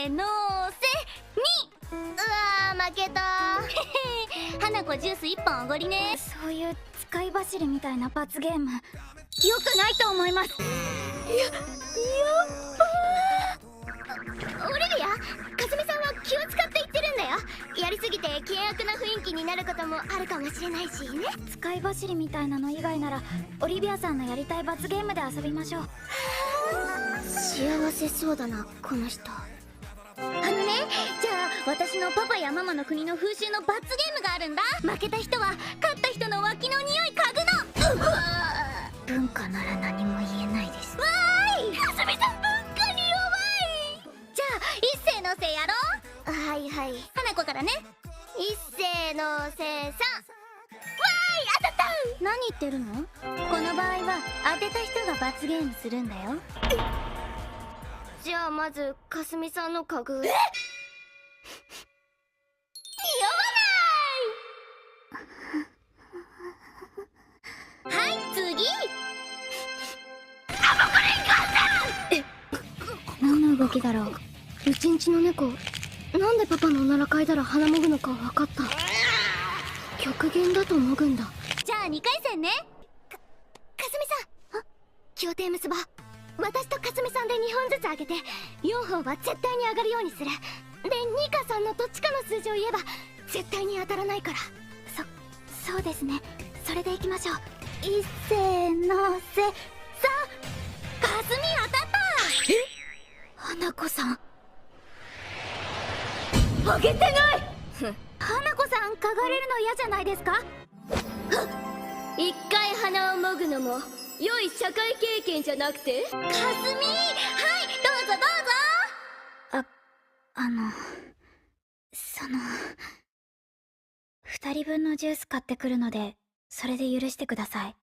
ーのせ、に。うわー負けた花子ジュース1本おごりね。そういう使い走りみたいな罰ゲーム良くないと思います。オリビア、かすみさんは気を使って言ってるんだよ。やりすぎて険悪な雰囲気になることもあるかもしれないしね。使い走りみたいなの以外ならオリビアさんのやりたい罰ゲームで遊びましょう。幸せそうだなこの人。じゃあ私のパパやママの国の風習の罰ゲームがあるんだ。負けた人は勝った人の脇の匂い嗅ぐの。文化なら何も言えないです。わーい、かすみさん文化に弱い。じゃあ一斉のせいやろう。はいはい、花子からね。一斉のせいさん。当たった。何言ってるの？この場合は当てた人が罰ゲームするんだよ。じゃあまずかすみさんの家具。はい次。何の動きだろう。うちんちの猫なんでパパのおなら嗅いだら鼻もぐのか分かった。極限だともぐんだ。じゃあ2回戦ね。かすみさん、協定結ば。私とかすみさんで2本ずつあげて4本は絶対に上がるようにする。でニカさんのどっちかの数字を言えば絶対に当たらないから。そうですね、それでいきましょう。一斉のせ。さあかすみ当たった。花子さん。あげてない。花子さん嗅がれるの嫌じゃないですか？一回鼻をもぐのも良い社会経験じゃなくて。かすみ、はいどうぞどうぞ。その2人分のジュース買ってくるのでそれで許してください。